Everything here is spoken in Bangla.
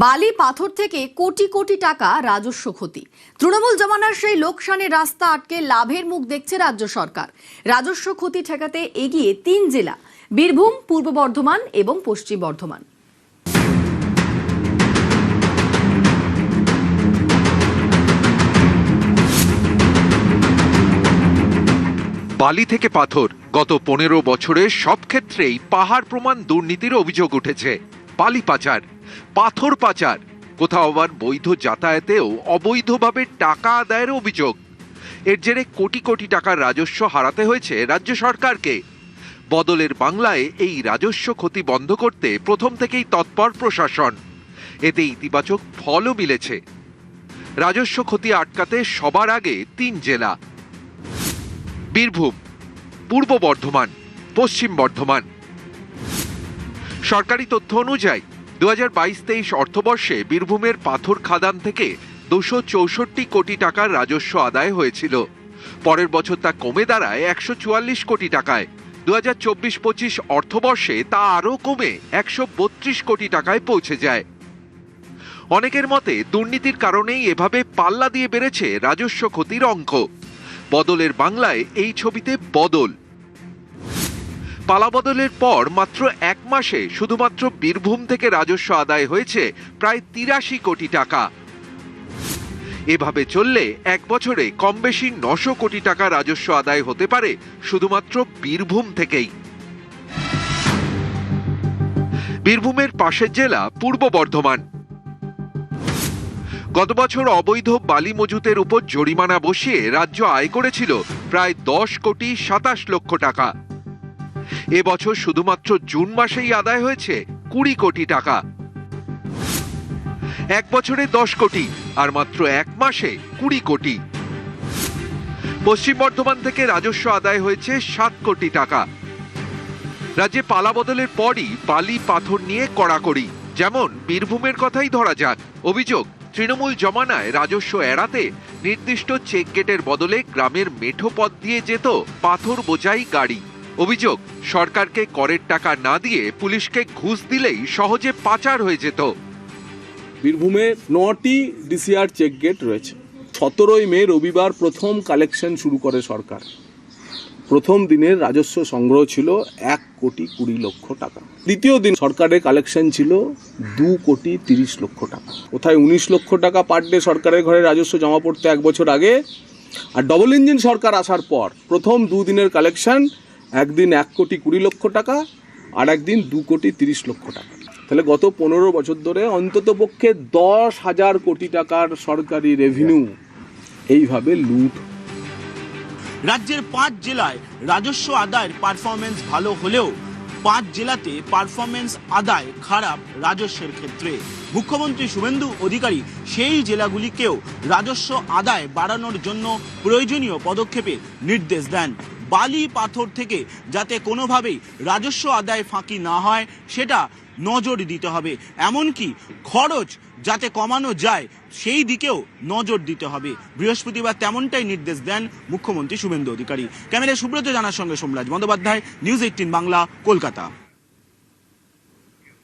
বালি পাথর থেকে কোটি কোটি টাকা রাজস্ব ক্ষতি। তৃণমূল জমানার সেই লোকসানের রাস্তা আটকে লাভের মুখ দেখছে রাজ্য সরকার। রাজস্ব ক্ষতি ঠেকাতে এগিয়ে 3 জেলা, বীরভূম, পূর্ব বর্ধমান এবং পশ্চিম বর্ধমান। বালি থেকে পাথর গত 15 বছরে সব ক্ষেত্রেই পাহাড় প্রমাণ দুর্নীতির অভিযোগ উঠেছে। বালি পাচার, পাথর পাচার, কোথাও আবার বৈধ যাতায়াতেও অবৈধভাবে টাকা আদায়ের অভিযোগ। এর জেরে কোটি কোটি টাকার রাজস্ব হারাতে হয়েছে রাজ্য সরকারকে। বদলের বাংলায় এই রাজস্ব ক্ষতি বন্ধ করতে প্রথম থেকেই তৎপর প্রশাসন। এতে ইতিবাচক ফলও মিলেছে। রাজস্ব ক্ষতি আটকাতে সবার আগে 3 জেলা, বীরভূম, পূর্ব বর্ধমান, পশ্চিম বর্ধমান। সরকারি তথ্য অনুযায়ী 2022-23 অর্থবর্ষে বীরভূমের পাথর খাদান থেকে 264 কোটি টাকার রাজস্ব আদায় হয়েছিল। পরের বছর তা কমে দাঁড়ায় 144 কোটি টাকায়। 2024-25 অর্থবর্ষে তা আরও কমে 132 কোটি টাকায় পৌঁছে যায়। অনেকের মতে দুর্নীতির কারণেই এভাবে পাল্লা দিয়ে বেড়েছে রাজস্ব ক্ষতির অঙ্ক। বদলের বাংলায় এই ছবিতে বদল। পালাবদলের পর মাত্র 1 মাসে শুধুমাত্র বীরভূম থেকে রাজস্ব আদায় হয়েছে প্রায় 83 কোটি টাকা। এভাবে চললে 1 বছরে কম বেশি 900 কোটি টাকা রাজস্ব আদায় হতে পারে শুধুমাত্র বীরভূম থেকেই। বীরভূমের পাশের জেলা পূর্ব বর্ধমান। গত বছর অবৈধ বালি মজুতের উপর জরিমানা বসিয়ে রাজ্য আয় করেছিল প্রায় 10 কোটি 27 লক্ষ টাকা। এবছর শুধুমাত্র জুন মাসেই আদায় হয়েছে 20 কোটি টাকা। 1 বছরে 10 কোটি আর মাত্র 1 মাসে 20 কোটি। পশ্চিম বর্ধমান থেকে রাজস্ব আদায় হয়েছে 7 কোটি টাকা। রাজ্যে পালাবদলের পরই বালি পাথর নিয়ে কড়াকড়ি। যেমন বীরভূমের কথাই ধরা যাক। অভিযোগ, তৃণমূল জমানায় রাজস্ব এড়াতে নির্দিষ্ট চেক গেটের বদলে গ্রামের মেঠো পথ দিয়ে যেত পাথর বোঝাই গাড়ি। অভিযোগ, সরকারকে করের টাকা না দিয়ে পুলিশকে ঘুষ দিলেই সহজে পাচার হয়ে যেত। বীরভূমে 9টি ডিসিআর চেক গেট রয়েছে। 17ই মে রবিবার প্রথম কালেকশন শুরু করে সরকার। প্রথম দিনের রাজস্ব সংগ্রহ ছিল 1 কোটি 20 লক্ষ টাকা। দ্বিতীয় দিন সরকারের কালেকশন ছিল 2 কোটি 30 লক্ষ টাকা। কোথায় 19 লক্ষ টাকা পার ডে সরকারের ঘরে রাজস্ব জমা পড়তে 1 বছর আগে। আর ডবল ইঞ্জিন সরকার আসার পর প্রথম 2 দিনের কালেকশন একদিন 1 কোটি 20 লক্ষ টাকা আর একদিন 2 কোটি 30 লক্ষ টাকা। তাহলে গত 15 বছর ধরে অন্তত পক্ষে 10,000 কোটি টাকার সরকারি রেভিনিউ এইভাবে লুট। রাজ্যের 5 জেলায় রাজস্ব আদায়ের পারফরমেন্স ভালো হলেও 5 জেলাতে পারফরমেন্স আদায় খারাপ রাজস্বের ক্ষেত্রে। মুখ্যমন্ত্রী শুভেন্দু অধিকারী সেই জেলাগুলিকেও রাজস্ব আদায় বাড়ানোর জন্য প্রয়োজনীয় পদক্ষেপের নির্দেশ দেন। বালি পাথর থেকে যাতে কোনোভাবেই রাজস্ব আদায় ফাঁকি না হয় সেটা নজর দিতে হবে। এমনকি খরচ যাতে কমানো যায় সেই দিকেও নজর দিতে হবে। বৃহস্পতিবার তেমনটাই নির্দেশ দেন মুখ্যমন্ত্রী শুভেন্দু অধিকারী। ক্যামেরায় সুব্রত জানার সঙ্গে সোমরাজ বন্দ্যোপাধ্যায়, নিউজ 18 বাংলা, কলকাতা।